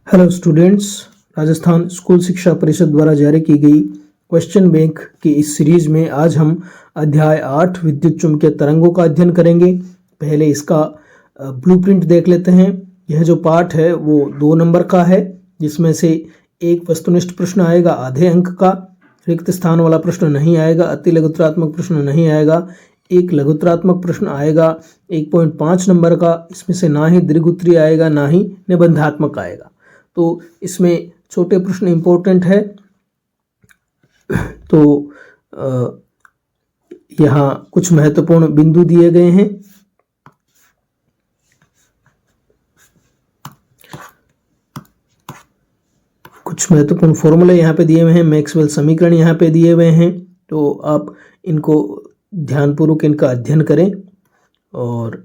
Hello students, Rajasthan school शिक्षा परिषद द्वारा जारी की गई क्वेश्चन बैंक की इस सीरीज में आज हम अध्याय 8 विद्युत चुम्बकीय तरंगों का अध्ययन करेंगे। पहले इसका ब्लूप्रिंट देख लेते हैं। यह जो पार्ट है वो 2 नंबर का है, जिसमें से एक वस्तुनिष्ठ प्रश्न आएगा आधे अंक का, रिक्त स्थान वाला प्रश्न नहीं आएगा, अति लघुत्तरात्मक प्रश्न नहीं आएगा, एक लघुत्तरात्मक प्रश्न आएगा 1.5 नंबर का। इसमें से ना ही दीर्घ-उत्तरीय आएगा ना ही निबंधात्मक आएगा। तो इसमें छोटे प्रश्न इंपॉर्टेंट है। तो यहाँ कुछ महत्वपूर्ण बिंदु दिए गए हैं। कुछ महत्वपूर्ण फॉर्मूले यहाँ पे दिए हुए हैं, मैक्सवेल समीकरण यहाँ पे दिए हुए हैं। तो आप इनको ध्यानपूर्वक इनका अध्ययन करें। और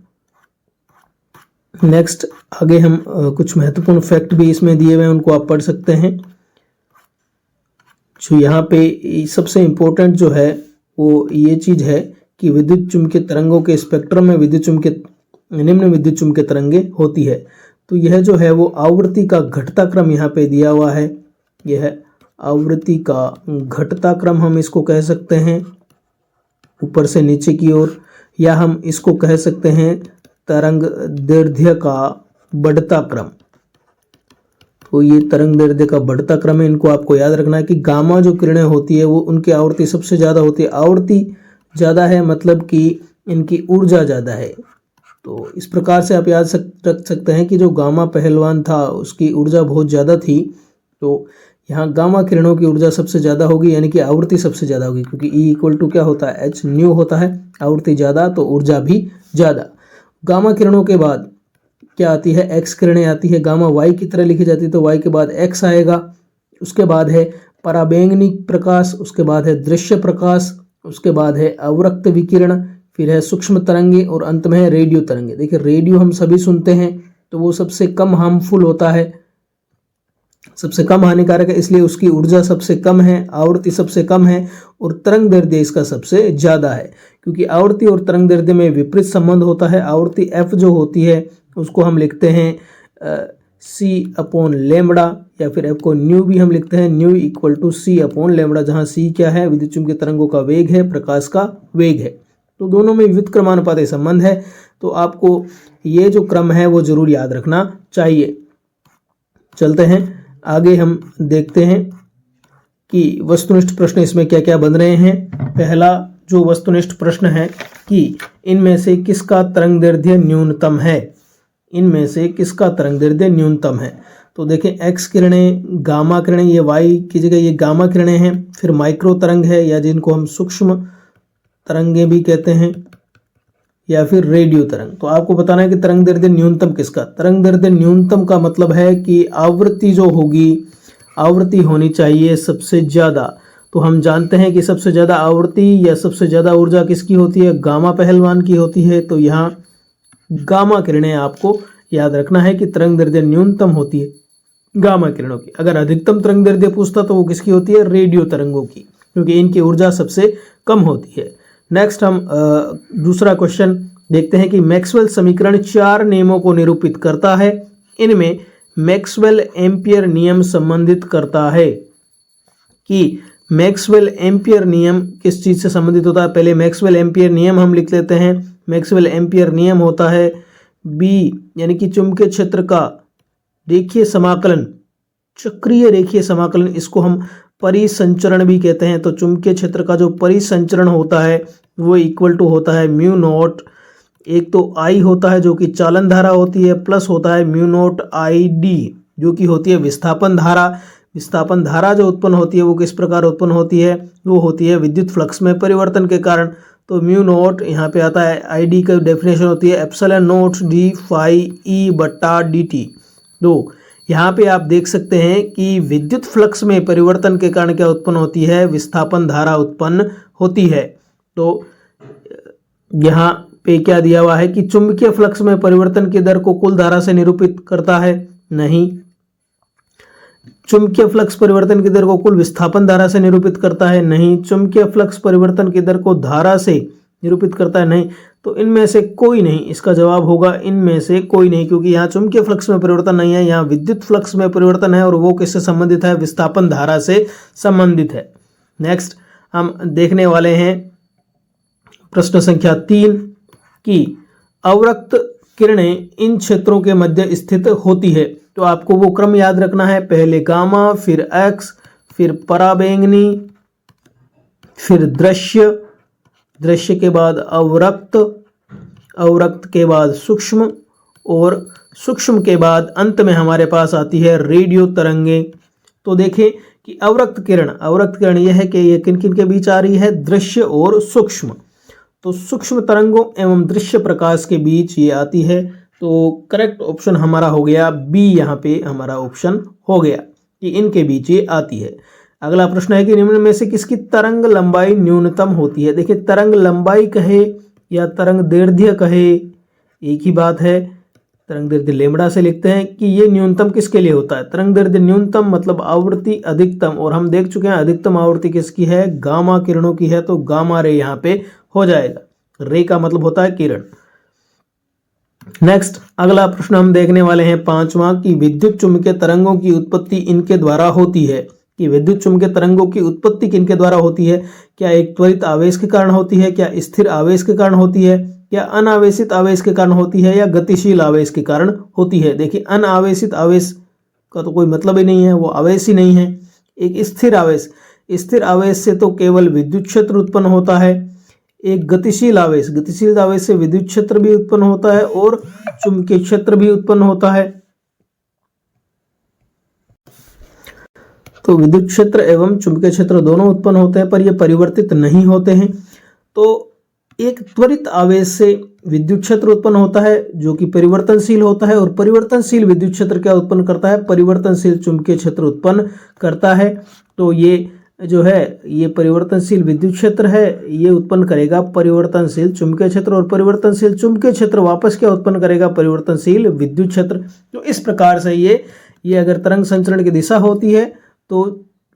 नेक्स्ट आगे हम कुछ महत्वपूर्ण फैक्ट भी इसमें दिए हुए हैं, उनको आप पढ़ सकते हैं। जो यहाँ पे सबसे इम्पोर्टेंट जो है वो ये चीज़ है कि विद्युत चुम्बकीय तरंगों के स्पेक्ट्रम में निम्न विद्युत चुम्बकीय तरंगे होती है। तो यह जो है वो आवृत्ति का घटता क्रम यहाँ पे दिया हुआ है। यह आवृत्ति का घटता क्रम हम इसको कह सकते हैं, ऊपर से नीचे की ओर, या हम इसको कह सकते हैं तरंग दैर्ध्य का बढ़ता क्रम। तो ये तरंग दैर्ध्य का बढ़ता क्रम है। इनको आपको याद रखना है कि गामा जो किरणें होती है वो उनकी आवृत्ति सबसे ज़्यादा होती है। आवृत्ति ज़्यादा है मतलब कि इनकी ऊर्जा ज़्यादा है। तो इस प्रकार से आप याद रख सकते हैं कि जो गामा पहलवान था उसकी ऊर्जा बहुत ज़्यादा थी। तो यहाँ गामा किरणों की ऊर्जा सबसे ज़्यादा होगी, यानी कि आवृत्ति सबसे ज़्यादा होगी, क्योंकि E इक्वल टू क्या होता है, H न्यू होता है। आवृत्ति ज़्यादा तो ऊर्जा भी ज़्यादा। गामा किरणों के बाद क्या आती है, एक्स किरणें आती है। गामा वाई की तरह लिखी जाती है तो वाई के बाद एक्स आएगा। उसके बाद है पराबैंगनी प्रकाश, उसके बाद है दृश्य प्रकाश, उसके बाद है अवरक्त विकिरण, फिर है सूक्ष्म तरंगे और अंत में है रेडियो तरंगे। देखिए रेडियो हम सभी सुनते हैं, तो वो सबसे कम हार्मफुल होता है, सबसे कम हानिकारक है, इसलिए उसकी ऊर्जा सबसे कम है, आवृत्ति सबसे कम है और तरंग दैर्ध्य इसका सबसे ज़्यादा है। क्योंकि आवृत्ति और तरंग दैर्ध्य में विपरीत संबंध होता है। आवृत्ति एफ जो होती है उसको हम लिखते हैं C/λ, या फिर एफ को न्यू भी हम लिखते हैं, न्यू इक्वल टू C/λ, जहाँ C क्या है, विद्युत चुम्बकीय तरंगों का वेग है, प्रकाश का वेग है। तो दोनों में विद्युत क्रमानुपाती संबंध है। तो आपको ये जो क्रम है वो जरूर याद रखना चाहिए। चलते हैं आगे, हम देखते हैं कि वस्तुनिष्ठ प्रश्न इसमें क्या क्या बन रहे हैं। पहला जो वस्तुनिष्ठ प्रश्न है कि इनमें से किसका तरंग दैर्ध्य न्यूनतम है, इनमें से किसका तरंग दैर्ध्य न्यूनतम है। तो देखें एक्स किरणें, गामा किरणें, ये वाई की जगह ये गामा किरणें हैं। फिर माइक्रो तरंग है, या जिनको हम सूक्ष्म तरंगे भी कहते हैं, या फिर रेडियो तरंग। तो आपको बताना है कि तरंग दैर्ध्य न्यूनतम किसका। तरंग दैर्ध्य न्यूनतम का मतलब है कि आवृत्ति जो होगी, आवृत्ति होनी चाहिए सबसे ज़्यादा। तो हम जानते हैं कि सबसे ज़्यादा आवृत्ति या सबसे ज़्यादा ऊर्जा किसकी होती है, गामा पहलवान की होती है। तो यहाँ गामा किरणें आपको याद रखना है कि तरंग दैर्ध्य न्यूनतम होती है गामा किरणों की। अगर अधिकतम तरंग दैर्ध्य पूछता तो वो किसकी होती है, रेडियो तरंगों की, क्योंकि इनकी ऊर्जा सबसे कम होती है। नेक्स्ट हम दूसरा क्वेश्चन देखते हैं कि मैक्सवेल समीकरण 4 नियमों को निरूपित करता है। इनमें मैक्सवेल एम्पियर नियम संबंधित करता है। कि मैक्सवेल एम्पियर नियम किस चीज़ से संबंधित होता है। पहले मैक्सवेल एम्पियर नियम हम लिख लेते हैं। मैक्सवेल एम्पियर नियम होता है B, यानी कि चुंबकीय क्षेत्र का रेखीय समाकलन, चक्रीय रेखीय समाकलन, इसको हम परिसंचरण भी कहते हैं। तो चुंबकीय क्षेत्र का जो परिसंचरण होता है वो इक्वल टू होता है म्यू नॉट, एक तो I होता है जो कि चालन धारा होती है, प्लस होता है म्यू नॉट ID जो कि होती है विस्थापन धारा। विस्थापन धारा जो उत्पन्न होती है वो किस प्रकार उत्पन्न होती है, वो होती है विद्युत फ्लक्स में परिवर्तन के कारण। तो म्यू नॉट यहाँ पे आता है, ID का डेफिनेशन होती है epsilon not d phi E/dt। तो यहाँ पे आप देख सकते हैं कि विद्युत फ्लक्स में परिवर्तन के कारण क्या उत्पन्न होती है, विस्थापन धारा उत्पन्न होती है। तो यहाँ पे क्या दिया हुआ है कि चुंबकीय फ्लक्स में परिवर्तन की दर को कुल धारा से निरूपित करता है, नहीं। चुंबकीय फ्लक्स परिवर्तन की दर को कुल विस्थापन धारा से निरूपित करता है, नहीं। चुंबकीय फ्लक्स परिवर्तन की दर को धारा से निरूपित करता है, नहीं। तो इनमें से कोई नहीं, इसका जवाब होगा इनमें से कोई नहीं, क्योंकि यहाँ चुंबकीय फ्लक्स में परिवर्तन नहीं है, यहाँ विद्युत फ्लक्स में परिवर्तन है और वो किससे संबंधित है, विस्थापन धारा से संबंधित है। नेक्स्ट हम देखने वाले हैं प्रश्न संख्या 3 कि अवरक्त किरणें इन क्षेत्रों के मध्य स्थित होती है। तो आपको वो क्रम याद रखना है, पहले गामा, फिर एक्स, फिर पराबैंगनी, फिर दृश्य, दृश्य के बाद अवरक्त, अवरक्त के बाद सूक्ष्म और सूक्ष्म के बाद अंत में हमारे पास आती है रेडियो तरंगे। तो देखें कि अवरक्त किरण यह है कि ये किन किन के बीच आ रही है, दृश्य और सूक्ष्म। तो सूक्ष्म तरंगों एवं दृश्य प्रकाश के बीच ये आती है। तो करेक्ट ऑप्शन हमारा हो गया बी, यहाँ पे हमारा ऑप्शन हो गया कि इनके बीच ये आती है। अगला प्रश्न है कि निम्न में से किसकी तरंग लंबाई न्यूनतम होती है। देखिए तरंग लंबाई कहे या तरंग दैर्ध्य कहे एक ही बात है। तरंग दैर्ध्य लेमड़ा से लिखते हैं कि ये न्यूनतम किसके लिए होता है, तरंग दैर्ध्य न्यूनतम मतलब आवृत्ति अधिकतम, और हम देख चुके हैं अधिकतम आवृत्ति किसकी है, गामा किरणों की है। तो गामा रे यहाँ पे हो जाएगा, रे का मतलब होता है किरण। नेक्स्ट अगला प्रश्न हम देखने वाले हैं 5वां कि विद्युत चुम्बकीय तरंगों की उत्पत्ति इनके द्वारा होती है। कि विद्युत चुम्बकीय तरंगों की उत्पत्ति किनके द्वारा होती है, क्या एक त्वरित आवेश के कारण होती है, क्या स्थिर आवेश के कारण होती है, क्या अनावेशित आवेश के कारण होती है, या गतिशील आवेश के कारण होती है। देखिए अनावेशित आवेश का तो कोई मतलब ही नहीं है, वो आवेश ही नहीं है। एक स्थिर आवेश, स्थिर आवेश से तो केवल विद्युत क्षेत्र उत्पन्न होता है। एक गतिशील आवेश, गतिशील आवेश से विद्युत क्षेत्र भी उत्पन्न होता है और चुंबकीय क्षेत्र भी उत्पन्न होता है। तो विद्युत क्षेत्र एवं चुंबकीय क्षेत्र दोनों उत्पन्न होते हैं, पर ये परिवर्तित नहीं होते हैं। तो एक त्वरित आवेश से विद्युत क्षेत्र उत्पन्न होता है जो कि परिवर्तनशील होता है, और परिवर्तनशील विद्युत क्षेत्र क्या उत्पन्न करता है, परिवर्तनशील चुंबकीय क्षेत्र उत्पन्न करता है। तो ये जो है ये परिवर्तनशील विद्युत क्षेत्र है, ये उत्पन्न करेगा परिवर्तनशील चुंबकीय क्षेत्र, और परिवर्तनशील चुंबकीय क्षेत्र वापस क्या उत्पन्न करेगा, परिवर्तनशील विद्युत क्षेत्र। तो इस प्रकार से ये अगर तरंग संचरण की दिशा होती है तो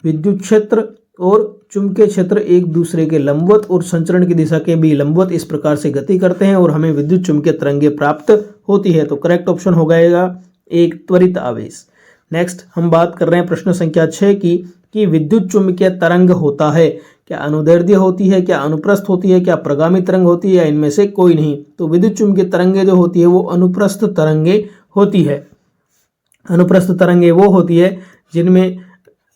विद्युत क्षेत्र और चुंबकीय क्षेत्र एक दूसरे के लंबवत और संचरण की दिशा के भी लंबवत इस प्रकार से गति करते हैं और हमें विद्युत चुंबकीय तरंगे प्राप्त होती है। तो करेक्ट ऑप्शन हो जाएगा एक त्वरित आवेश। नेक्स्ट हम बात कर रहे हैं प्रश्न संख्या 6 की विद्युत चुंबकीय तरंग होता है, क्या अनुदैर्ध्य होती है, क्या अनुप्रस्थ होती है, क्या प्रगामी तरंग होती है, या इनमें से कोई नहीं। तो विद्युत चुंबकीय तरंगे जो होती है वो अनुप्रस्थ तरंगे होती है। अनुप्रस्थ तरंगे वो होती है जिनमें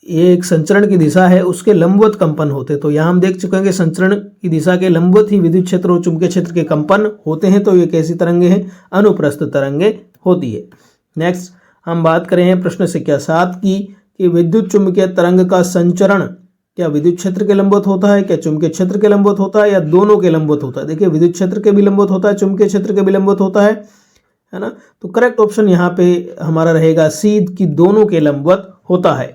ये एक संचरण की दिशा है उसके लंबवत कंपन होते हैं। तो यहाँ हम देख चुके हैं कि संचरण की दिशा के लंबवत ही विद्युत क्षेत्र और चुंबकीय क्षेत्र के कंपन होते हैं। तो ये कैसी तरंगे हैं, अनुप्रस्थ तरंगे होती है। नेक्स्ट हम बात करें प्रश्न संख्या 7 की कि विद्युत चुंबकीय तरंग का संचरण क्या विद्युत क्षेत्र के लंबवत होता है, क्या चुंबकीय क्षेत्र के लंबवत होता है, या दोनों के लंबवत होता है। देखिए विद्युत क्षेत्र के भी लंबवत होता है, चुंबकीय क्षेत्र के भी लंबवत होता है ना। तो करेक्ट ऑप्शन यहाँ पे हमारा रहेगा सी कि दोनों के लंबवत होता है।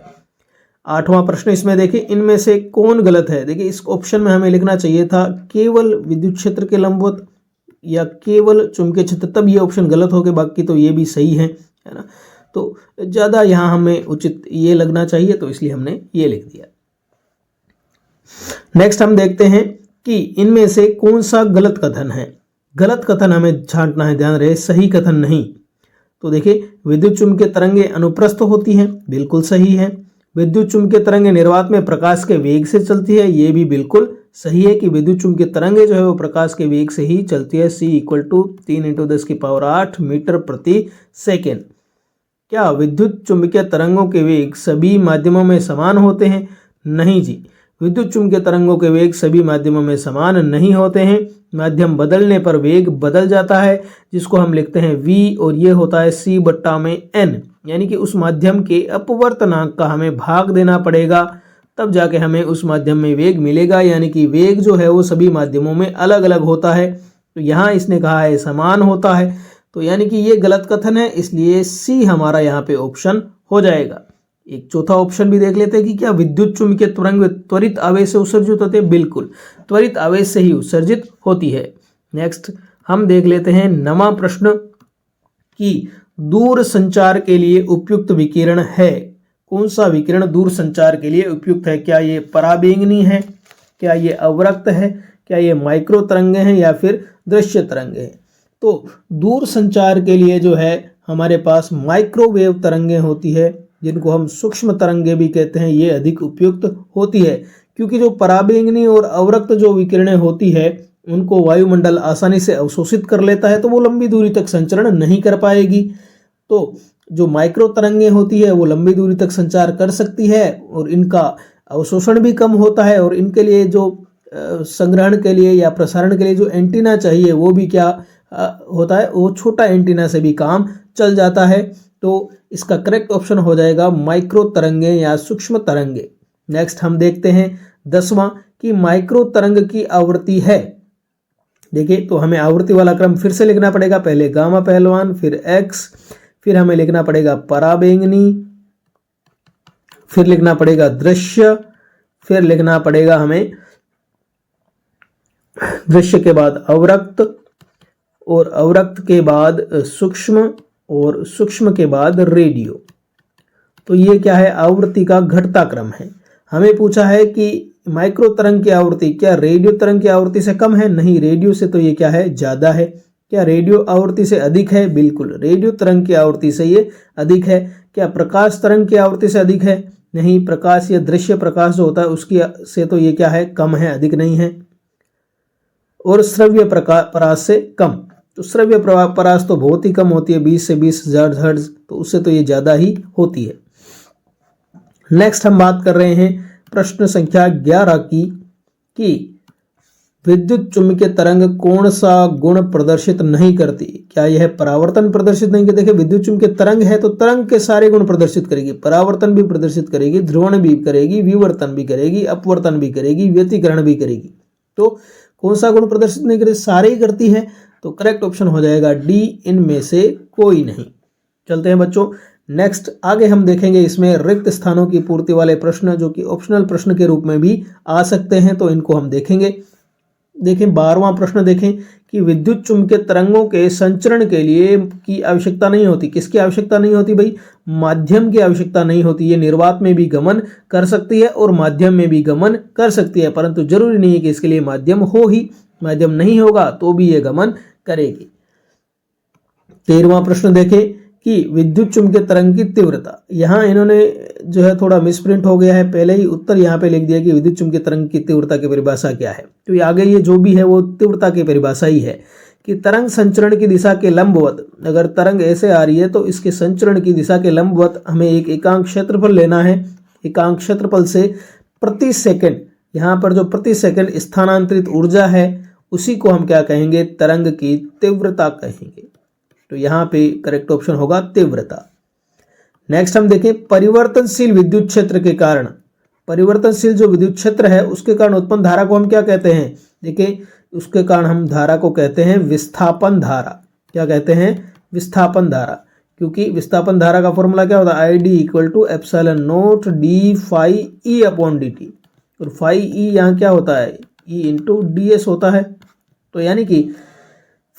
8वां प्रश्न इसमें देखिए इनमें से कौन गलत है। देखिए इस ऑप्शन में हमें लिखना चाहिए था केवल विद्युत क्षेत्र के लंबवत या केवल चुंबकीय क्षेत्र, तब ये ऑप्शन गलत हो गए, बाकी तो ये भी सही है ना। तो ज़्यादा यहाँ हमें उचित ये लगना चाहिए, तो इसलिए हमने ये लिख दिया। नेक्स्ट हम देखते हैं कि इनमें से कौन सा गलत कथन है। गलत कथन हमें छांटना है, ध्यान रहे, सही कथन नहीं। तो देखिए विद्युत चुंबकीय तरंगे अनुप्रस्थ होती हैं, बिल्कुल सही है। विद्युत चुंबकीय तरंगे निर्वात में प्रकाश के वेग से चलती है, ये भी बिल्कुल सही है कि विद्युत चुंबकीय तरंगे जो है वो प्रकाश के वेग से ही चलती है। C = 3 × 10⁸ मीटर प्रति सेकेंड। क्या विद्युत चुंबकीय तरंगों के वेग सभी माध्यमों में समान होते हैं? नहीं जी, विद्युत चुंबकीय तरंगों के वेग सभी माध्यमों में समान नहीं होते हैं। माध्यम बदलने पर वेग बदल जाता है, जिसको हम लिखते हैं v, और ये होता है C/n, यानी कि उस माध्यम के अपवर्तनांक का हमें भाग देना पड़ेगा, तब जाके हमें उस माध्यम में वेग मिलेगा। यानी कि वेग जो है वो सभी माध्यमों में अलग अलग होता है। तो यहाँ इसने कहा है समान होता है, तो यानी कि ये गलत कथन है, इसलिए सी हमारा यहाँ पे ऑप्शन हो जाएगा। एक चौथा ऑप्शन भी देख लेते हैं कि क्या विद्युत चुंबकीय तरंग त्वरित आवेश से उत्सर्जित होते हैं? बिल्कुल, त्वरित आवेश से ही उत्सर्जित होती है। नेक्स्ट हम देख लेते हैं 9वां प्रश्न कि दूर संचार के लिए उपयुक्त विकिरण है। कौन सा विकिरण दूर संचार के लिए उपयुक्त है? क्या ये पराबैंगनी है, क्या ये अवरक्त है, क्या ये माइक्रो तरंगे हैं या फिर दृश्य तरंगे हैं। तो दूर संचार के लिए जो है हमारे पास माइक्रोवेव तरंगे होती है, जिनको हम सूक्ष्म तरंगे भी कहते हैं, ये अधिक उपयुक्त होती है, क्योंकि जो पराबैंगनी और अवरक्त जो विकिरणें होती है उनको वायुमंडल आसानी से अवशोषित कर लेता है, तो वो लंबी दूरी तक संचरण नहीं कर पाएगी। तो जो माइक्रो तरंगे होती है वो लंबी दूरी तक संचार कर सकती है और इनका अवशोषण भी कम होता है, और इनके लिए जो संग्रहण के लिए या प्रसारण के लिए जो एंटीना चाहिए वो भी क्या होता है, वो छोटा एंटीना से भी काम चल जाता है। तो इसका करेक्ट ऑप्शन हो जाएगा माइक्रो तरंगे या सूक्ष्म तरंगे। नेक्स्ट हम देखते हैं 10वां कि माइक्रो तरंग की आवृत्ति है। देखिए, तो हमें आवृत्ति वाला क्रम फिर से लिखना पड़ेगा, पहले गामा पहलवान, फिर एक्स, फिर हमें लिखना पड़ेगा पराबैंगनी, फिर लिखना पड़ेगा दृश्य, फिर लिखना पड़ेगा हमें दृश्य के बाद अवरक्त, और अवरक्त के बाद सूक्ष्म, और सूक्ष्म के बाद रेडियो। तो ये क्या है, आवृत्ति का घटता क्रम है। हमें पूछा है कि माइक्रो तरंग की आवृत्ति क्या रेडियो तरंग की आवृत्ति से कम है? नहीं, रेडियो से तो ये क्या है, ज्यादा है। क्या रेडियो आवृत्ति से अधिक है? बिल्कुल, रेडियो तरंग की आवृत्ति से ये अधिक है। क्या प्रकाश तरंग की आवृत्ति से अधिक है? नहीं, प्रकाश या दृश्य प्रकाश जो होता है उसकी से तो ये क्या है, कम है, अधिक नहीं है। और श्रव्य परास से कम, तो श्रव्य परास तो बहुत ही कम होती है, 20 से 20,000 हर्ट्ज, तो उससे तो ये ज्यादा ही होती है। नेक्स्ट हम बात कर रहे हैं प्रश्न संख्या 11 की, कि विद्युत चुम्बकीय तरंग कौन सा गुण प्रदर्शित नहीं करती? क्या यह परावर्तन प्रदर्शित नहीं करती? देखिए, विद्युत चुम्बकीय तरंग है तो तरंग के सारे गुण प्रदर्शित करेगी, परावर्तन भी प्रदर्शित करेगी, ध्रुवण भी करेगी, विवर्तन भी करेगी, अपवर्तन भी करेगी, व्यतिकरण भी करेगी। तो कौन सा गुण प्रदर्शित नहीं करेगी? सारे ही करती है। तो करेक्ट ऑप्शन हो जाएगा डी, इनमें से कोई नहीं। चलते हैं बच्चों, नेक्स्ट आगे हम देखेंगे इसमें रिक्त स्थानों की पूर्ति वाले प्रश्न, जो कि ऑप्शनल प्रश्न के रूप में भी आ सकते हैं, तो इनको हम देखेंगे। देखें 12वां प्रश्न देखें कि विद्युत चुम्बकीय तरंगों के संचरण के लिए की आवश्यकता नहीं होती। किसकी आवश्यकता नहीं होती भाई? माध्यम की आवश्यकता नहीं होती। ये निर्वात में भी गमन कर सकती है और माध्यम में भी गमन कर सकती है, परंतु जरूरी नहीं है कि इसके लिए माध्यम हो ही। माध्यम नहीं होगा तो भी ये गमन करेगी। 13वां प्रश्न देखें कि विद्युत चुम्बकीय तरंग की तीव्रता, यहाँ इन्होंने जो है थोड़ा मिसप्रिंट हो गया है, पहले ही उत्तर यहाँ पे लिख दिया कि विद्युत चुम्बकीय तरंग की तीव्रता की परिभाषा क्या है। तो ये आगे ये जो भी है वो तीव्रता की परिभाषा ही है कि तरंग संचरण की दिशा के लंबवत, अगर तरंग ऐसे आ रही है तो इसके संचरण की दिशा के लंबवत हमें एक एकांक क्षेत्रफल लेना है। एकांक क्षेत्रफल से प्रति सेकंड, यहाँ पर जो प्रति सेकंड स्थानांतरित ऊर्जा है उसी को हम क्या कहेंगे? तरंग की तीव्रता कहेंगे। तो यहाँ पे करेक्ट ऑप्शन होगा तीव्रता। नेक्स्ट हम देखें परिवर्तनशील विद्युत क्षेत्र के कारण, परिवर्तनशील जो विद्युत क्षेत्र है उसके कारण उत्पन्न धारा को हम क्या कहते हैं? देखिए, उसके कारण हम धारा को कहते हैं विस्थापन धारा। क्या कहते हैं? विस्थापन धारा, क्योंकि विस्थापन धारा का फॉर्मूला क्या होता है? I D equal to epsilon naught D phi E upon D T, और फाई ई यहाँ क्या होता है? ई इंटू डी एस होता है। तो यानी कि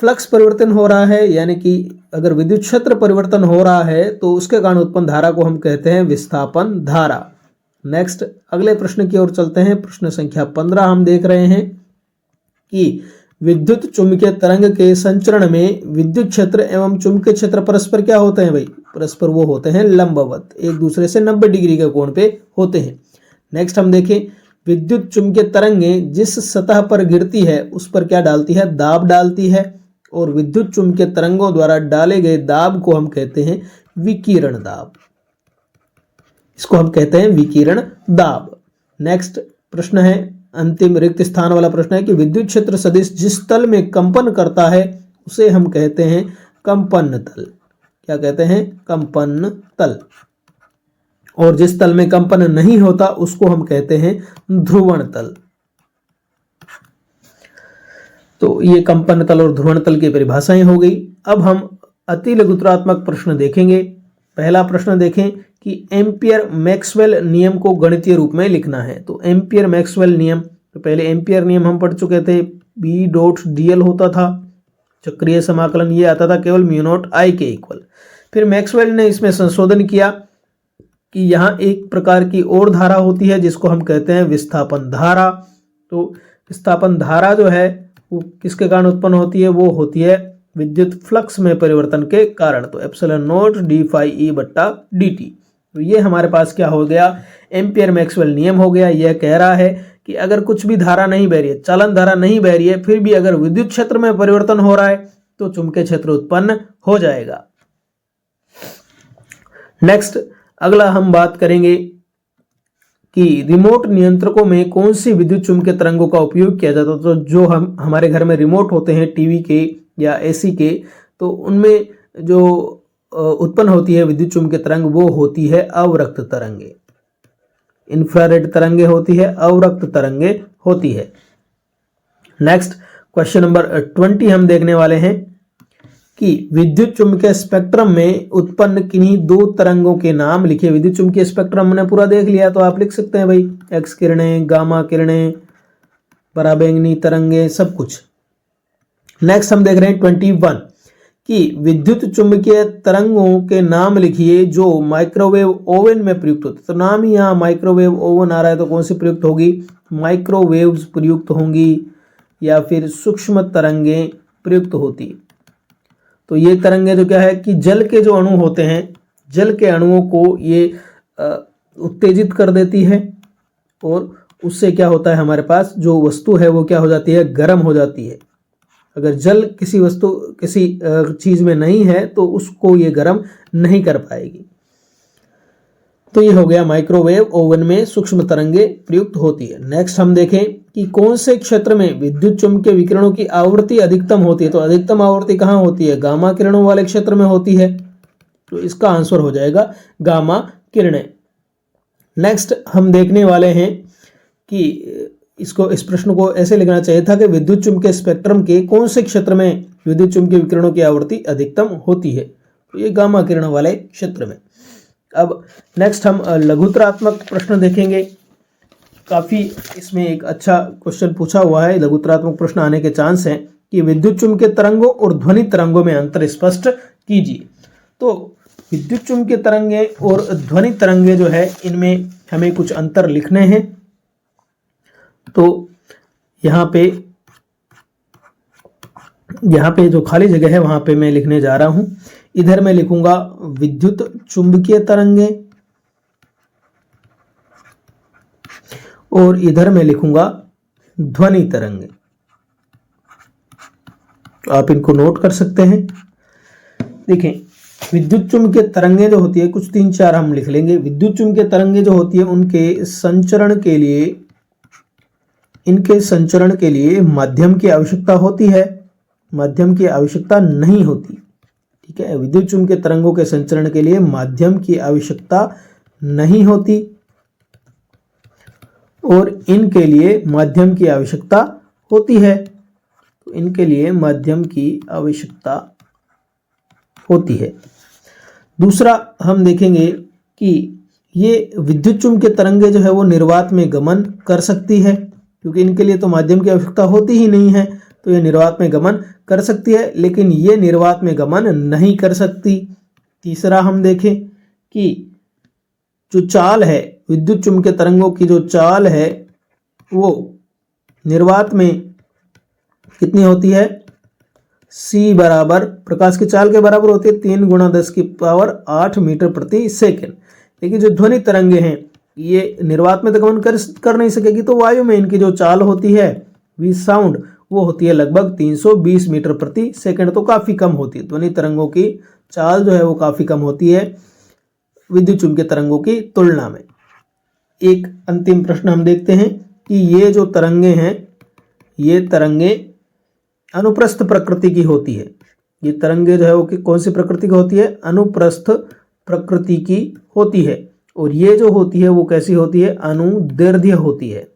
फ्लक्स परिवर्तन हो रहा है, यानी कि अगर विद्युत क्षेत्र परिवर्तन हो रहा है तो उसके कारण उत्पन्न धारा को हम कहते हैं विस्थापन धारा। नेक्स्ट अगले प्रश्न की ओर चलते हैं। प्रश्न संख्या 15 हम देख रहे हैं कि विद्युत चुम्बकीय तरंग के संचरण में विद्युत क्षेत्र एवं चुम्बकीय क्षेत्र परस्पर क्या होते हैं भाई? परस्पर वो होते हैं लंबवत, एक दूसरे से 90 डिग्री के कोण पे होते हैं। नेक्स्ट हम देखें विद्युत चुम्बकीय तरंगें जिस सतह पर गिरती है उस पर क्या डालती है? दाब डालती है, और विद्युत चुम्बकीय तरंगों द्वारा डाले गए दाब को हम कहते हैं विकिरण दाब। इसको हम कहते हैं विकिरण दाब। नेक्स्ट प्रश्न है, अंतिम रिक्त स्थान वाला प्रश्न है कि विद्युत क्षेत्र सदिश जिस तल में कंपन करता है उसे हम कहते हैं कंपन तल। क्या कहते हैं? कंपन तल। और जिस तल में कंपन नहीं होता उसको हम कहते हैं ध्रुवण तल। तो ये कंपन तल और ध्रुवण तल की परिभाषाएं हो गई। अब हम अति लघुत्तरात्मक प्रश्न देखेंगे। पहला प्रश्न देखें कि एम्पियर मैक्सवेल नियम को गणितीय रूप में लिखना है। तो एम्पियर मैक्सवेल नियम, तो पहले एम्पियर नियम हम पढ़ चुके थे, बी डॉट डीएल होता था, चक्रीय समाकलन ये आता था केवल म्यू नॉट आई के इक्वल। फिर मैक्सवेल ने इसमें संशोधन किया कि यहाँ एक प्रकार की और धारा होती है जिसको हम कहते हैं विस्थापन धारा। तो विस्थापन धारा जो है वो किसके कारण उत्पन्न होती है, वो होती है विद्युत फ्लक्स में परिवर्तन के कारण। तो epsilon naught D phi E बट्टा डी टी। तो ये हमारे पास क्या हो गया, एम्पियर मैक्सवेल नियम हो गया। यह कह रहा है कि अगर कुछ भी धारा नहीं बह रही है, चालन धारा नहीं बह रही है, फिर भी अगर विद्युत क्षेत्र में परिवर्तन हो रहा है तो चुंबकीय क्षेत्र उत्पन्न हो जाएगा। नेक्स्ट अगला हम बात करेंगे कि रिमोट नियंत्रकों में कौन सी विद्युत चुंबकीय तरंगों का उपयोग किया जाता है। तो जो हमारे घर में रिमोट होते हैं टीवी के या एसी के, तो उनमें जो उत्पन्न होती है विद्युत चुंबकीय तरंग वो होती है अवरक्त तरंगे। इंफ्रारेड तरंगे होती है, अवरक्त तरंगे होती है। नेक्स्ट क्वेश्चन नंबर 20 हम देखने वाले हैं कि विद्युत चुंबकीय स्पेक्ट्रम में उत्पन्न किन्हीं दो तरंगों के नाम लिखिए। विद्युत चुंबकीय स्पेक्ट्रम हमने पूरा देख लिया, तो आप लिख सकते हैं भाई एक्स किरणें, गामा किरणें, पराबैंगनी तरंगे, सब कुछ। नेक्स्ट हम देख रहे हैं 21 कि विद्युत चुंबकीय तरंगों के नाम लिखिए जो माइक्रोवेव ओवन में प्रयुक्त होते। तो नाम ही यहाँ माइक्रोवेव ओवन आ रहा है, तो कौन सी प्रयुक्त होगी, माइक्रोवेव्स प्रयुक्त होंगी या फिर सूक्ष्म तरंगें प्रयुक्त होती। तो ये तरंगें जो क्या है कि जल के जो अणु होते हैं, जल के अणुओं को ये उत्तेजित कर देती है और उससे क्या होता है, हमारे पास जो वस्तु है वो क्या हो जाती है, गर्म हो जाती है। अगर जल किसी वस्तु किसी चीज में नहीं है तो उसको ये गर्म नहीं कर पाएगी। तो ये हो गया माइक्रोवेव ओवन में सूक्ष्म तरंगे प्रयुक्त होती है। नेक्स्ट हम देखें कि कौन से क्षेत्र में विद्युत चुंबकीय विकिरणों की आवृत्ति अधिकतम होती है। तो अधिकतम आवृत्ति कहाँ होती है, गामा किरणों वाले क्षेत्र में होती है। तो इसका आंसर हो जाएगा गामा किरणें। नेक्स्ट हम देखने वाले हैं कि इस प्रश्न को ऐसे लिखना चाहिए था कि विद्युत चुंबकीय स्पेक्ट्रम के कौन से क्षेत्र में विद्युत चुंबकीय विकिरणों की आवृत्ति अधिकतम होती है। तो ये गामा किरणों वाले क्षेत्र में। अब नेक्स्ट हम लघुत्तरात्मक प्रश्न देखेंगे। काफी इसमें एक अच्छा क्वेश्चन पूछा हुआ है, लघुत्तरात्मक प्रश्न आने के चांस हैं कि विद्युत चुंबकीय तरंगों और ध्वनि तरंगों में अंतर स्पष्ट कीजिए। तो विद्युत चुंबकीय तरंगे और ध्वनि तरंगे जो है इनमें हमें कुछ अंतर लिखने हैं। तो यहाँ पे जो खाली जगह है वहां पे मैं लिखने जा रहा हूं। इधर मैं लिखूंगा विद्युत चुंबकीय तरंगे और इधर मैं लिखूंगा ध्वनि तरंगे। आप इनको नोट कर सकते हैं। देखें, विद्युत चुंबकीय तरंगे जो होती है, कुछ 3-4 हम लिख लेंगे। विद्युत चुंबकीय तरंगे जो होती है उनके संचरण के लिए माध्यम की आवश्यकता होती है, माध्यम की आवश्यकता नहीं होती। ठीक है, विद्युत चुंबकीय तरंगों के संचरण के लिए माध्यम की आवश्यकता नहीं होती और इनके लिए माध्यम की आवश्यकता होती है। तो इनके लिए माध्यम की आवश्यकता होती है। दूसरा हम देखेंगे कि ये विद्युत चुंबकीय तरंगे जो है वो निर्वात में गमन कर सकती है, क्योंकि इनके लिए तो माध्यम की आवश्यकता होती ही नहीं है, तो ये निर्वात में गमन कर सकती है, लेकिन ये निर्वात में गमन नहीं कर सकती। तीसरा हम देखें कि जो चाल है विद्युत चुंबकीय तरंगों की, जो चाल है वो निर्वात में कितनी होती है, c बराबर प्रकाश की चाल के बराबर होती है 3 × 10⁸ मीटर प्रति सेकेंड। लेकिन जो ध्वनि तरंगे हैं ये निर्वात में तो गमन कर नहीं सकेगी, तो वायु में इनकी जो चाल होती है वी साउंड वो होती है लगभग 320 मीटर प्रति सेकंड। तो काफ़ी कम होती है, ध्वनि तरंगों की चाल जो है वो काफ़ी कम होती है विद्युत चुंबकीय तरंगों की तुलना में। एक अंतिम प्रश्न हम देखते हैं कि ये जो तरंगे हैं ये तरंगे अनुप्रस्थ प्रकृति की होती है। ये तरंगे जो है वो कौन सी प्रकृति की होती है, अनुप्रस्थ प्रकृति की होती है। और ये जो होती है वो कैसी होती है, अनुदैर्ध्य होती है।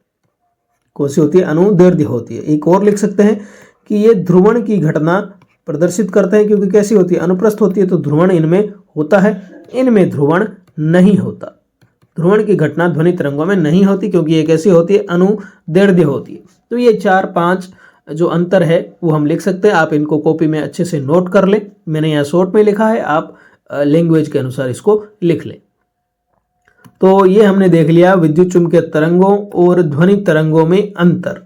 कौन सी होती है, अनुदैर्ध्य होती है। एक और लिख सकते हैं कि ये ध्रुवण की घटना प्रदर्शित करते हैं, क्योंकि कैसी होती है, अनुप्रस्थ होती है, तो ध्रुवण इनमें होता है, इनमें ध्रुवण नहीं होता। ध्रुवण की घटना ध्वनि तरंगों में नहीं होती, क्योंकि ये कैसी होती है, अनुदैर्ध्य होती है। तो ये 4-5 जो अंतर है वो हम लिख सकते हैं। आप इनको कॉपी में अच्छे से नोट कर लें। मैंने यहाँ शॉर्ट में लिखा है, आप लैंग्वेज के अनुसार इसको लिख लें। तो ये हमने देख लिया विद्युत चुंबकीय तरंगों और ध्वनि तरंगों में अंतर।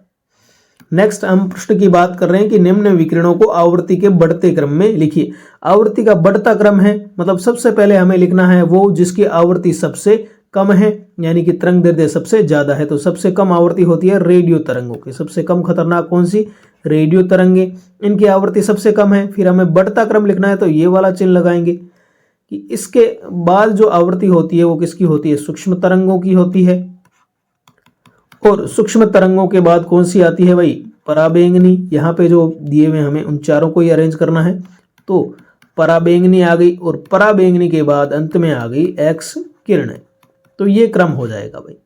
नेक्स्ट हम प्रश्न की बात कर रहे हैं कि निम्न विकिरणों को आवृत्ति के बढ़ते क्रम में लिखिए। आवृत्ति का बढ़ता क्रम है, मतलब सबसे पहले हमें लिखना है वो जिसकी आवृत्ति सबसे कम है, यानी कि तरंग दैर्ध्य सबसे ज्यादा है। तो सबसे कम आवृत्ति होती है रेडियो तरंगों की। सबसे कम खतरनाक कौन सी? रेडियो तरंगे। इनकी आवृत्ति सबसे कम है। फिर हमें बढ़ता क्रम लिखना है तो ये वाला चिन्ह लगाएंगे कि इसके बाद जो आवृत्ति होती है वो किसकी होती है? सूक्ष्म तरंगों की होती है। और सूक्ष्म तरंगों के बाद कौन सी आती है भाई? पराबैंगनी। यहाँ पे जो दिए हुए हमें उन चारों को ही अरेंज करना है। तो पराबैंगनी आ गई और पराबैंगनी के बाद अंत में आ गई एक्स किरणें। तो ये क्रम हो जाएगा भाई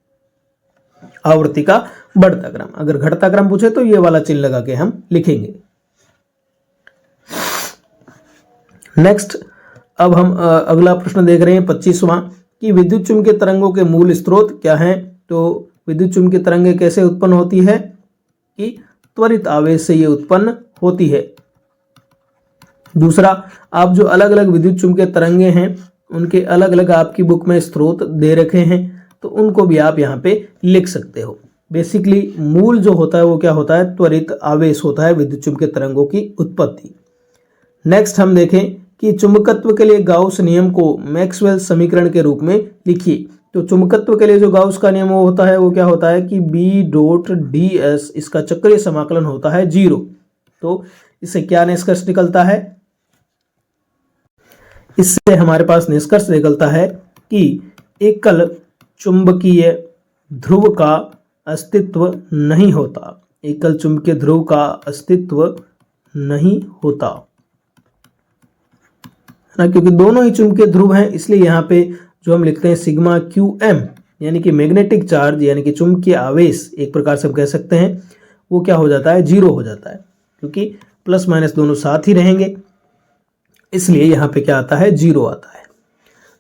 आवृत्ति का बढ़ता क्रम। अगर घटता क्रम पूछे तो ये वाला चिन्ह लगा के हम लिखेंगे। नेक्स्ट अब हम अगला प्रश्न देख रहे हैं 25वां कि विद्युत चुम्बकीय तरंगों के मूल स्रोत क्या हैं। तो विद्युत चुम्बकीय तरंगें कैसे उत्पन्न होती है? कि त्वरित आवेश से ये उत्पन्न होती है। दूसरा, आप जो अलग अलग विद्युत चुम्बकीय तरंगें हैं उनके अलग अलग आपकी बुक में स्रोत दे रखे हैं, तो उनको भी आप यहाँ पे लिख सकते हो। बेसिकली मूल जो होता है वो क्या होता है? त्वरित आवेश होता है विद्युत चुम्बकीय तरंगों की उत्पत्ति। नेक्स्ट हम देखें कि चुंबकत्व के लिए गाउस नियम को मैक्सवेल समीकरण के रूप में लिखिए। तो चुंबकत्व के लिए जो गाउस का नियम होता है वो क्या होता है कि B.ds इसका चक्रीय समाकलन होता है 0। तो इससे क्या निष्कर्ष निकलता है? इससे हमारे पास निष्कर्ष निकलता है कि एकल चुंबकीय ध्रुव का अस्तित्व नहीं होता। एकल चुंबकीय ध्रुव का अस्तित्व नहीं होता ना, क्योंकि दोनों ही चुंबकीय ध्रुव हैं। इसलिए यहाँ पे जो हम लिखते हैं सिग्मा QM यानी कि मैग्नेटिक चार्ज यानी कि चुंबकीय आवेश एक प्रकार से हम कह सकते हैं वो क्या हो जाता है? 0 हो जाता है, क्योंकि प्लस माइनस दोनों साथ ही रहेंगे। इसलिए यहाँ पे क्या आता है? 0 आता है।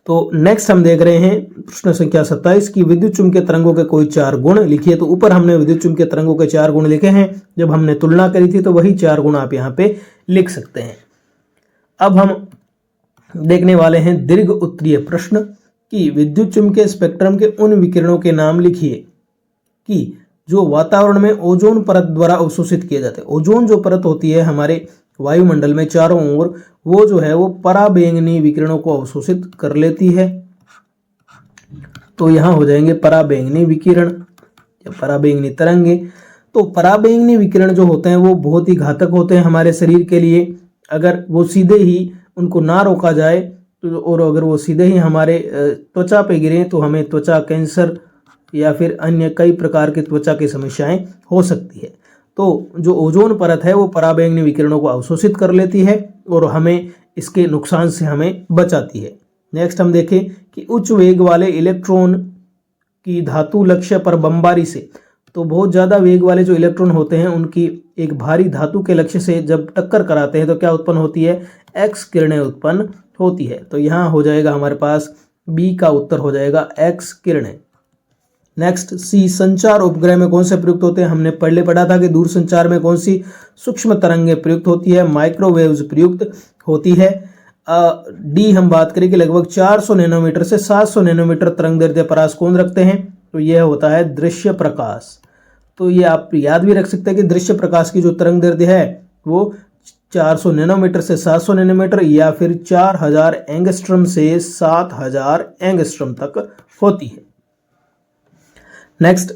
तो नेक्स्ट हम देख रहे हैं प्रश्न संख्या 27 की विद्युत चुम्बकीय तरंगों के कोई 4 गुण लिखिए। तो ऊपर हमने विद्युत चुम्बकीय तरंगों के 4 गुण लिखे हैं। जब हमने तुलना करी थी तो वही 4 गुण आप यहाँ पे लिख सकते हैं। अब हम देखने वाले हैं दीर्घ उत्तरीय प्रश्न कि विद्युत चुम्बकीय स्पेक्ट्रम के उन विकिरणों के नाम लिखिए कि जो वातावरण में ओजोन परत द्वारा अवशोषित किए जाते हैं। ओजोन जो परत होती है हमारे वायुमंडल में चारों ओर, वो जो है वो पराबैंगनी विकिरणों को अवशोषित कर लेती है। तो यहां हो जाएंगे पराबैंगनी विकिरण या पराबैंगनी तरंगे। तो पराबैंगनी विकिरण जो होते हैं वो बहुत ही घातक होते हैं हमारे शरीर के लिए। अगर वो सीधे ही उनको ना रोका जाए तो, और अगर वो सीधे ही हमारे त्वचा पे गिरे तो हमें त्वचा कैंसर या फिर अन्य कई प्रकार की त्वचा की समस्याएं हो सकती है। तो जो ओजोन परत है वो पराबैंगनी विकिरणों को अवशोषित कर लेती है और हमें इसके नुकसान से हमें बचाती है। नेक्स्ट हम देखें कि उच्च वेग वाले इलेक्ट्रॉन की धातु लक्ष्य पर बमबारी से, तो बहुत ज़्यादा वेग वाले जो इलेक्ट्रॉन होते हैं उनकी एक भारी धातु के लक्ष्य से जब टक्कर कराते हैं तो क्या उत्पन्न होती है? एक्स किरणें उत्पन्न होती है। तो यहाँ हो जाएगा हमारे पास बी का उत्तर हो जाएगा एक्स किरणें। नेक्स्ट सी, संचार उपग्रह में कौन से प्रयुक्त होते हैं? हमने पहले पढ़ा था कि दूर संचार में कौन सी सूक्ष्म तरंगें प्रयुक्त होती है? माइक्रोवेव्स प्रयुक्त होती है। डी हम बात करें कि लगभग 400 नैनोमीटर से 700 नैनोमीटर तरंग दैर्ध्य परास कौन रखते हैं? तो यह होता है दृश्य प्रकाश। तो ये आप याद भी रख सकते हैं कि दृश्य प्रकाश की जो तरंग दैर्ध्य है वो 400 नैनोमीटर से 700 नैनोमीटर या फिर 4000 एंगस्ट्रम से 7000 एंगस्ट्रम तक होती है। नेक्स्ट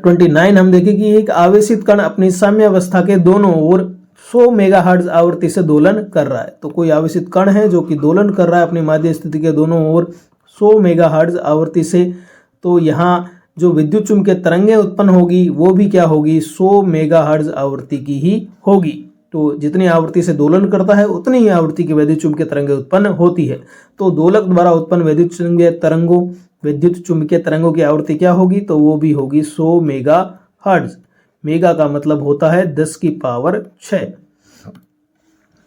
29 हम देखें कि एक आवेशित कण अपनी साम्यावस्था के दोनों ओर 100 मेगाहर्ट्ज आवृत्ति से दोलन कर रहा है। तो कोई आवेशित कण है जो कि दोलन कर रहा है अपनी माध्य स्थिति के दोनों ओर 100 मेगाहर्ट्ज आवृत्ति से। तो यहाँ जो विद्युत चुम्बकीय तरंगें उत्पन्न होगी वो भी क्या होगी? 100 मेगाहर्ट्ज आवृत्ति की ही होगी। तो जितनी आवृत्ति से दोलन करता है उतनी ही आवृत्ति की विद्युत चुम्बकीय तरंगें उत्पन्न होती है। तो दोलक द्वारा उत्पन्न विद्युत चुम्बकीय तरंगों की आवृत्ति क्या होगी? तो वो भी होगी 100 मेगाहर्ट्ज। मेगा का मतलब होता है 10 की पावर 6।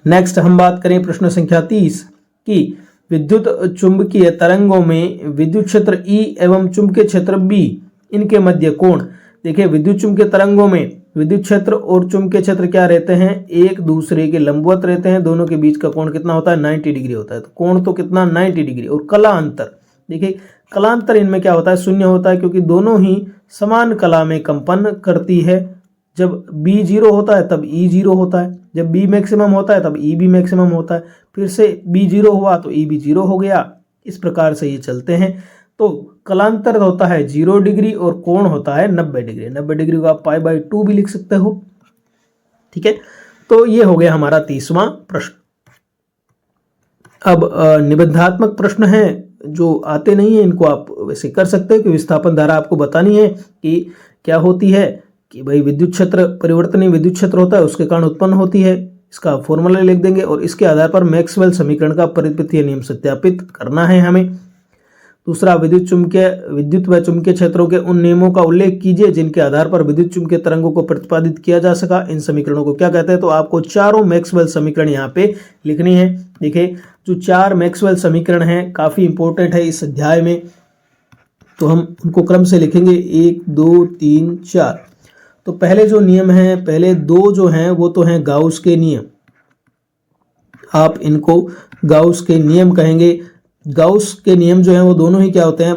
नेक्स्ट हम बात करें प्रश्न संख्या 30 की विद्युत चुंबकीय तरंगों में विद्युत क्षेत्र E एवं चुंबकीय क्षेत्र B इनके मध्य कोण। देखिए विद्युत चुंबकीय तरंगों में विद्युत क्षेत्र और चुंबकीय क्षेत्र क्या रहते हैं? एक दूसरे के लंबवत रहते हैं। दोनों के बीच का कोण कितना होता है? 90 डिग्री होता है। तो कोण तो कितना? 90 डिग्री। और कला अंतर, देखिए कलांतर इनमें क्या होता है? 0 होता है, क्योंकि दोनों ही समान कला में कंपन करती है। जब बी 0 होता है तब ई 0 होता है, जब बी मैक्सिमम होता है तब ई भी मैक्सिमम होता है, फिर से बी 0 हुआ तो ई भी 0 हो गया। इस प्रकार से ये चलते हैं। तो कलांतर होता है 0 डिग्री और कोण होता है 90 डिग्री। 90 डिग्री को आप π/2 भी लिख सकते हो। ठीक है, तो ये हो गया हमारा 30वां प्रश्न। अब निबंधात्मक प्रश्न है जो आते नहीं है, इनको आप वैसे कर सकते हो कि विस्थापन धारा आपको बतानी है कि क्या होती है, कि भाई विद्युत क्षेत्र परिवर्तनीय विद्युत क्षेत्र होता है, उसके कारण उत्पन्न होती है। इसका फॉर्मूला लिख देंगे और इसके आधार पर मैक्सवेल समीकरण का परिपथीय नियम सत्यापित करना है हमें। दूसरा, विद्युत व चुंबकीय क्षेत्रों के उन नियमों का उल्लेख कीजिए जिनके आधार पर विद्युत चुंबकीय तरंगों को प्रतिपादित किया जा सका। इन समीकरणों को क्या कहते हैं? तो आपको चारों मैक्सवेल समीकरण यहाँ पे लिखनी है। देखिए, जो 4 मैक्सवेल समीकरण हैं काफी इंपॉर्टेंट है इस अध्याय में, तो हम उनको क्रम से लिखेंगे 1 2 3 4। तो पहले जो नियम है, पहले 2 जो हैं वो तो हैं गाउस के नियम, आप इनको गाउस के नियम कहेंगे। गाउस के नियम जो हैं वो दोनों ही क्या होते हैं?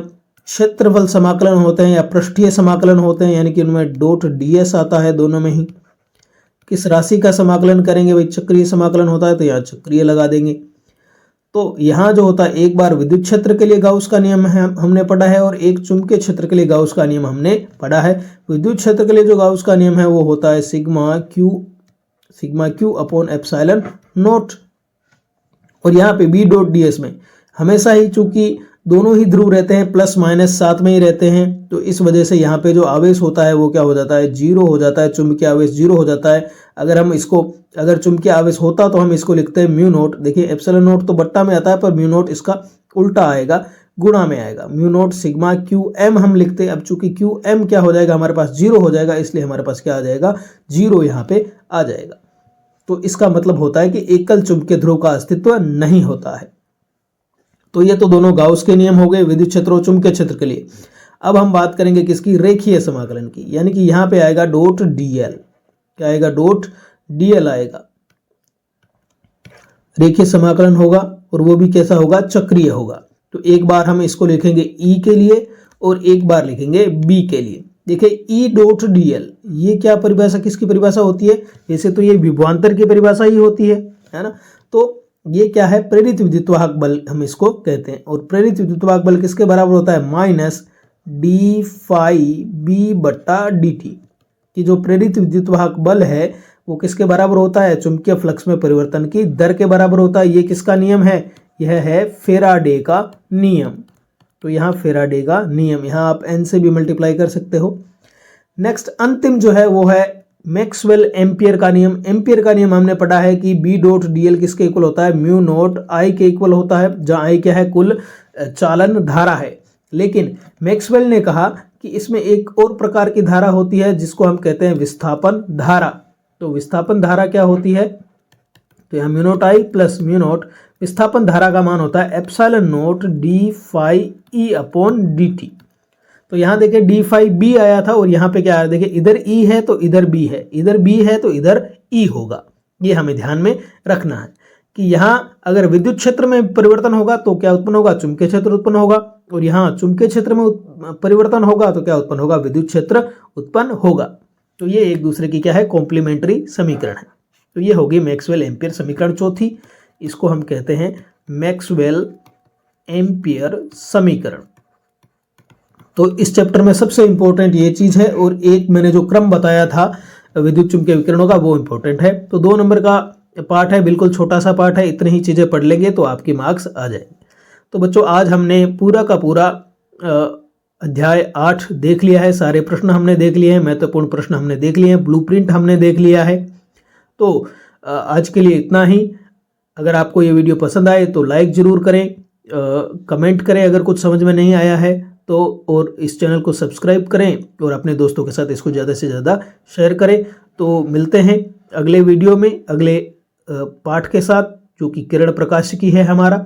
क्षेत्रफल समाकलन होते हैं या पृष्ठीय समाकलन होते हैं, यानी कि उनमें डॉट ds आता है दोनों में ही। किस राशि का समाकलन करेंगे? भाई चक्रीय समाकलन होता है तो यहाँ चक्रीय लगा देंगे। तो यहाँ जो होता है, एक बार विद्युत क्षेत्र के लिए गाउस का नियम है हमने पढ़ा है, और एक चुंबकीय क्षेत्र के लिए गाउस का नियम हमने पढ़ा है। विद्युत क्षेत्र के लिए जो गाउस का नियम है वो होता है sigma Q upon epsilon not. और यहाँ पे बी डॉट ds में हमेशा ही चूंकि दोनों ही ध्रुव रहते हैं प्लस माइनस साथ में ही रहते हैं, तो इस वजह से यहाँ पे जो आवेश होता है वो क्या हो जाता है? 0 हो जाता है। चुंबकीय आवेश 0 हो जाता है। अगर चुंबकीय आवेश होता तो हम इसको लिखते हैं म्यू नोट। देखिए, एप्सिलॉन नोट तो बट्टा में आता है, पर म्यू नोट इसका उल्टा आएगा, गुणा में आएगा। म्यू नोट सिग्मा QM हम लिखते हैं। अब चूंकि QM क्या हो जाएगा? हमारे पास 0 हो जाएगा, इसलिए हमारे पास क्या आ जाएगा? 0 यहाँ पे आ जाएगा। तो इसका मतलब होता है कि एकल चुंबकीय ध्रुव का अस्तित्व नहीं होता है। तो ये तो दोनों गाउस के नियम हो गए विद्युत क्षेत्र और चुंबकीय क्षेत्र के लिए। अब हम बात करेंगे किसकी? रेखीय समाकलन की, यानी कि यहाँ पे आएगा डॉट dl। क्या आएगा? डॉट dl आएगा। रेखीय समाकलन होगा और वो भी कैसा होगा? चक्रीय होगा। तो एक बार हम इसको लिखेंगे E के लिए और एक बार लिखेंगे B के लिए। देखिए, E डॉट dl, ये क्या परिभाषा, किसकी परिभाषा होती है? वैसे तो ये विभवांतर की परिभाषा ही होती है ना। तो ये क्या है? प्रेरित विद्युतवाहक बल हम इसको कहते हैं। और प्रेरित विद्युतवाहक बल किसके बराबर होता है? माइनस डी फाई बी बट्टा डी टी। कि जो प्रेरित विद्युतवाहक बल है वो किसके बराबर होता है? चुंबकीय फ्लक्स में परिवर्तन की दर के बराबर होता है। ये किसका नियम है? यह है फेराडे का नियम। तो यहाँ फेराडे का नियम, यहाँ आप n से भी मल्टीप्लाई कर सकते हो। नेक्स्ट अंतिम जो है वो है मैक्सवेल एम्पियर का नियम। एम्पियर का नियम हमने पढ़ा है कि बी डॉट dl किसके इक्वल होता है? म्यू नोट I के इक्वल होता है, जहाँ I क्या है? कुल चालन धारा है। लेकिन मैक्सवेल ने कहा कि इसमें एक और प्रकार की धारा होती है जिसको हम कहते हैं विस्थापन धारा। तो विस्थापन धारा क्या होती है? तो यहाँ mu naught I plus mu naught, विस्थापन धारा का मान होता है epsilon naught D phi E upon D T. तो यहाँ देखिए डी फाई बी आया था और यहाँ पे क्या आया? देखिए, इधर E है तो इधर B है, इधर B है तो इधर E होगा। ये हमें ध्यान में रखना है कि यहाँ अगर विद्युत क्षेत्र में परिवर्तन होगा तो क्या उत्पन्न होगा? चुंबकीय क्षेत्र उत्पन्न होगा। और यहाँ चुंबकीय क्षेत्र में परिवर्तन होगा तो क्या उत्पन्न होगा? विद्युत क्षेत्र उत्पन्न होगा। तो ये एक दूसरे की क्या है? कॉम्प्लीमेंट्री समीकरण है। तो ये होगी मैक्सवेल एम्पियर समीकरण चौथी। इसको हम कहते हैं मैक्सवेल एम्पियर समीकरण। तो इस चैप्टर में सबसे इंपॉर्टेंट ये चीज है, और एक मैंने जो क्रम बताया था विद्युत चुंबकीय विकिरणों का वो इंपॉर्टेंट है। तो 2 नंबर का पार्ट है, बिल्कुल छोटा सा पार्ट है, इतनी ही चीजें पढ़ लेंगे तो आपकी मार्क्स आ जाएंगे। तो बच्चों, आज हमने पूरा का पूरा अध्याय 8 देख लिया है। सारे प्रश्न हमने देख लिए हैं, महत्वपूर्ण प्रश्न हमने देख लिए हैं, ब्लूप्रिंट हमने देख लिया है। तो आज के लिए इतना ही। अगर आपको ये वीडियो पसंद आए तो लाइक जरूर करें, कमेंट करें अगर कुछ समझ में नहीं आया है तो, और इस चैनल को सब्सक्राइब करें और अपने दोस्तों के साथ इसको ज़्यादा से ज़्यादा शेयर करें। तो मिलते हैं अगले वीडियो में अगले पाठ के साथ, जो कि किरण प्रकाशिकी है हमारा।